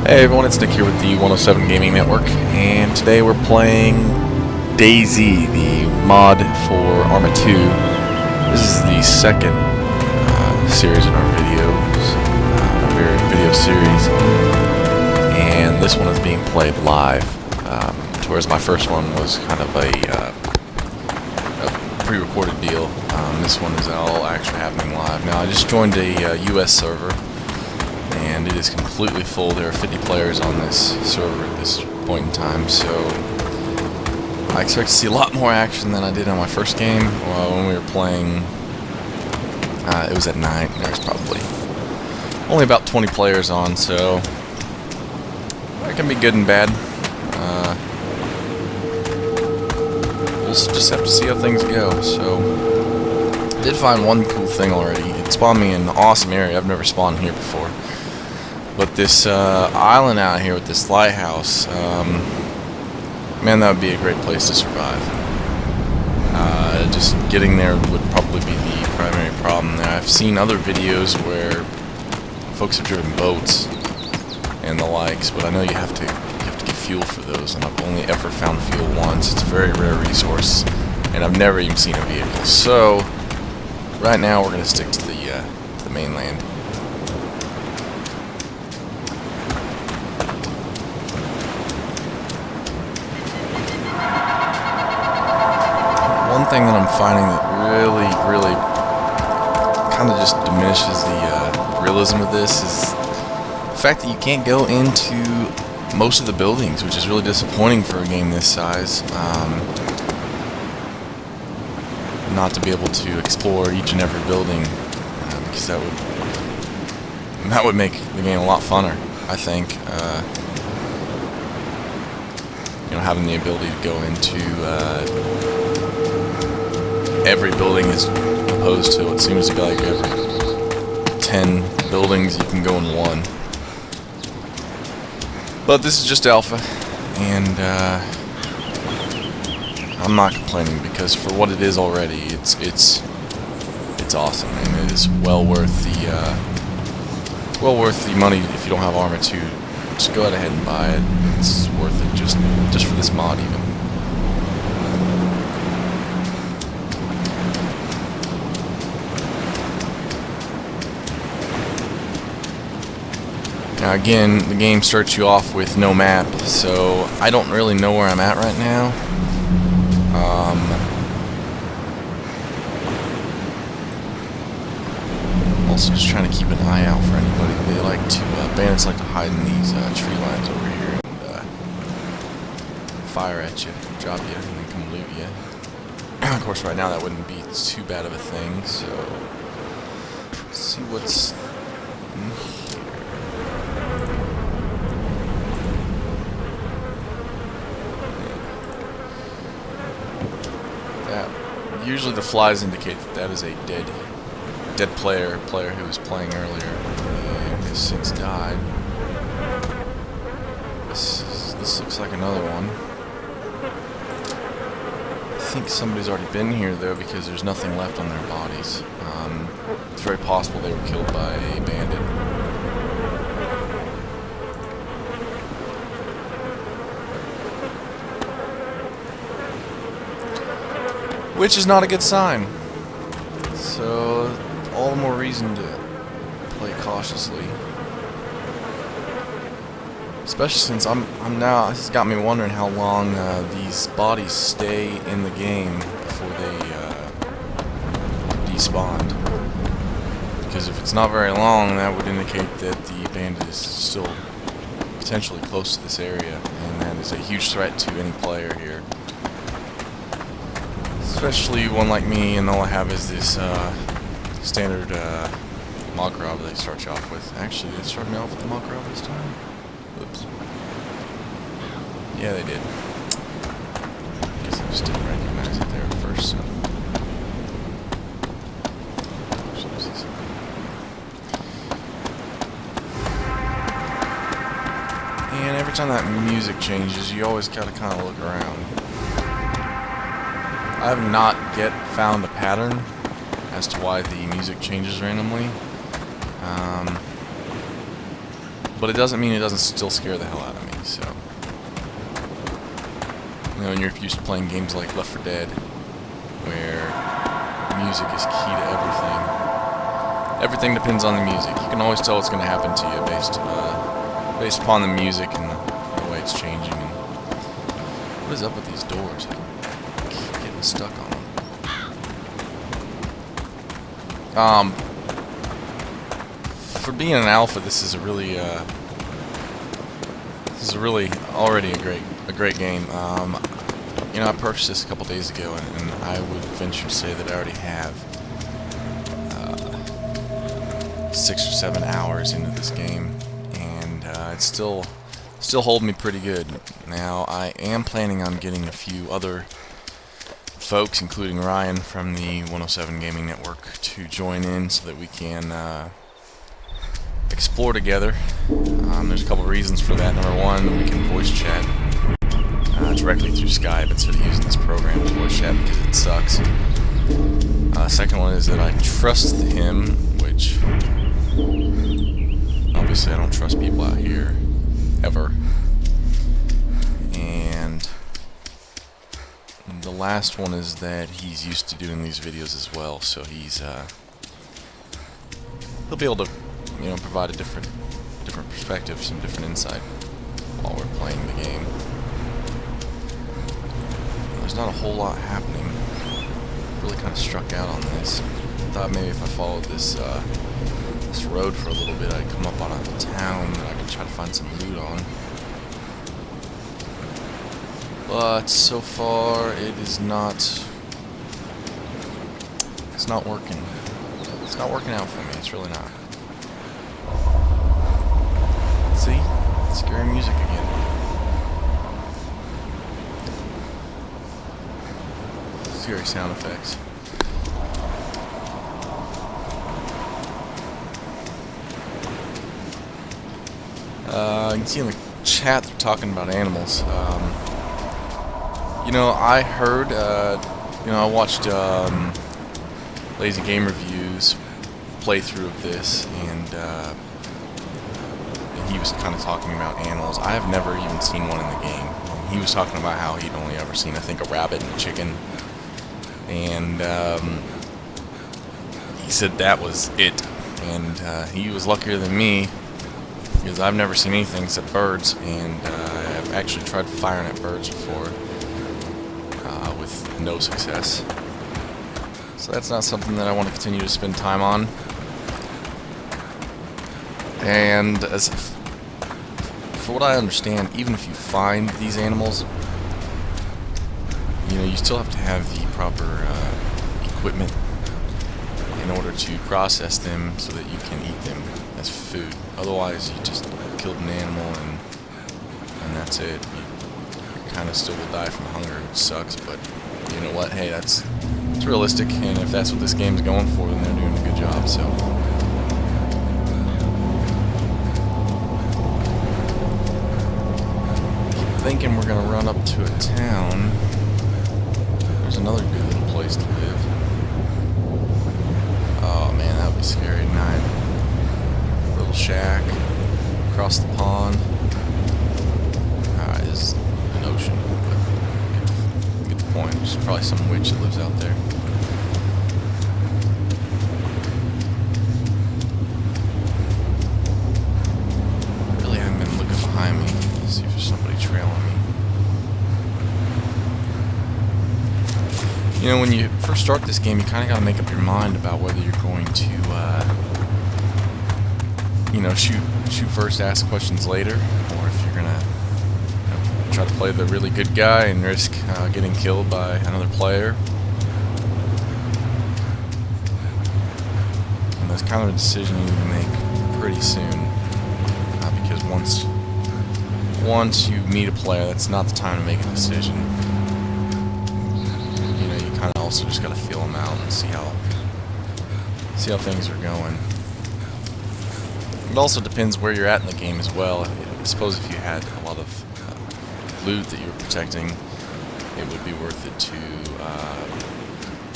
Hey everyone, it's Nick here with the 107 Gaming Network, and today we're playing DayZ, the mod for Arma2. This is the second series in our videos, our video series, and this one is being played live, whereas my first one was kind of a pre-recorded deal. This one is all actually happening live. Now I just joined a US server, and it is completely full. There are 50 players on this server at this point in time, so I expect to see a lot more action than I did on my first game. When we were playing, it was at night, and there was probably only about 20 players on, so that can be good and bad. We'll just have to see how things go. So I did find one cool thing already. It spawned me in an awesome area. I've never spawned here before. But this island out here with this lighthouse, man, that would be a great place to survive. Just getting there would probably be the primary problem there. I've seen other videos where folks have driven boats and the likes, but I know you have to get fuel for those, and I've only ever found fuel once. It's a very rare resource, and I've never even seen a vehicle. So right now we're going to stick to the mainland. One thing that I'm finding that really kind of just diminishes the realism of this is the fact that you can't go into most of the buildings, which is really disappointing for a game this size. Not to be able to explore each and every building, because that would make the game a lot funner, I think. You know, having the ability to go into every building as opposed to what seems to be like every 10 buildings you can go in one. But this is just alpha, and I'm not complaining, because for what it is already, it's awesome, and it is well worth the money. If you don't have Arma2, just go ahead and buy it. It's worth it just for this mod even. Now again, the game starts you off with no map, so I don't really know where I'm at right now. Also just trying to keep an eye out for anybody. They like to, bandits like to hide in these tree lines over here and fire at you, drop you, and then come loot you. Of course right now that wouldn't be too bad of a thing, so let's see what's in here. Usually the flies indicate that that is a dead player who was playing earlier and has since died. This looks like another one. I think somebody's already been here though, because there's nothing left on their bodies. It's very possible they were killed by a bandit. Which is not a good sign. So, all the more reason to play cautiously. Especially since I'm now, this has got me wondering how long these bodies stay in the game before they despawned. Because if it's not very long, that would indicate that the bandit is still potentially close to this area, and that is a huge threat to any player here. Especially one like me, and all I have is this standard Makarov that they start you off with. Actually, did they start me off with the Makarov this time? Oops. Yeah, they did. Guess I just didn't recognize it there at first. So. And every time that music changes, you always gotta kind of look around. I have not yet found a pattern as to why the music changes randomly. But it doesn't mean it doesn't still scare the hell out of me. So, you know, when you're used to playing games like Left 4 Dead, where music is key to everything. Everything depends on the music. You can always tell what's going to happen to you based upon the music and the way it's changing. And what is up with these doors? I keep getting stuck on them. For being an alpha, this is already a great game. You know, I purchased this a couple days ago, and I would venture to say that I already have 6 or 7 hours into this game, and it's still holding me pretty good. Now, I am planning on getting a few other folks, including Ryan from the 107 Gaming Network, to join in so that we can explore together. There's a couple reasons for that. Number one, we can voice chat directly through Skype instead of using this program to voice chat because it sucks. Second one is that I trust him, which obviously I don't trust people out here ever. And the last one is that he's used to doing these videos as well, so he'll be able to, you know, provide a different perspective, some different insight while we're playing the game. There's not a whole lot happening. Really kind of struck out on this. Thought maybe if I followed this road for a little bit, I'd come up on a town that I could try to find some loot on. But so far, it's not working. It's not working out for me. It's really not. See? Scary music again. Scary sound effects. You can see in the chat they're talking about animals. You know, I heard, you know, I watched Lazy Game Review's playthrough of this, and he was kind of talking about animals. I have never even seen one in the game. He was talking about how he'd only ever seen, I think, a rabbit and a chicken. And he said that was it. And he was luckier than me, because I've never seen anything except birds, and I've actually tried firing at birds before with no success. So that's not something that I want to continue to spend time on. And as for what I understand, even if you find these animals, you know, you still have to have the proper equipment in order to process them so that you can eat them as food. Otherwise, you just killed an animal and that's it. You kind of still will die from hunger, which sucks, but you know what? Hey, it's realistic, and if that's what this game's going for, then they're doing a good job, so. Thinking we're gonna run up to a town. There's another good little place to live. Oh man, that would be scary at night. Little shack across the pond. Alright, this is an ocean, but get the point. There's probably some witch that lives out there. I really haven't been looking behind me. See if there's somebody trailing me. You know, when you first start this game, you kind of got to make up your mind about whether you're going to, you know, shoot first, ask questions later, or if you're gonna, you know, try to play the really good guy and risk getting killed by another player. And that's kind of a decision you need to make pretty soon, because once you meet a player, that's not the time to make a decision. You know, you kind of also just got to feel them out and see how things are going. It also depends where you're at in the game as well. I suppose if you had a lot of loot that you were protecting, it would be worth it to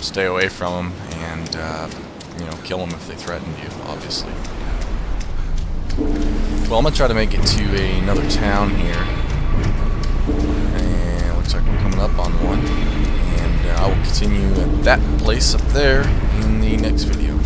stay away from them and you know, kill them if they threatened you, obviously. Well, I'm going to try to make it to another town here. And looks like we're coming up on one. And I will continue at that place up there in the next video.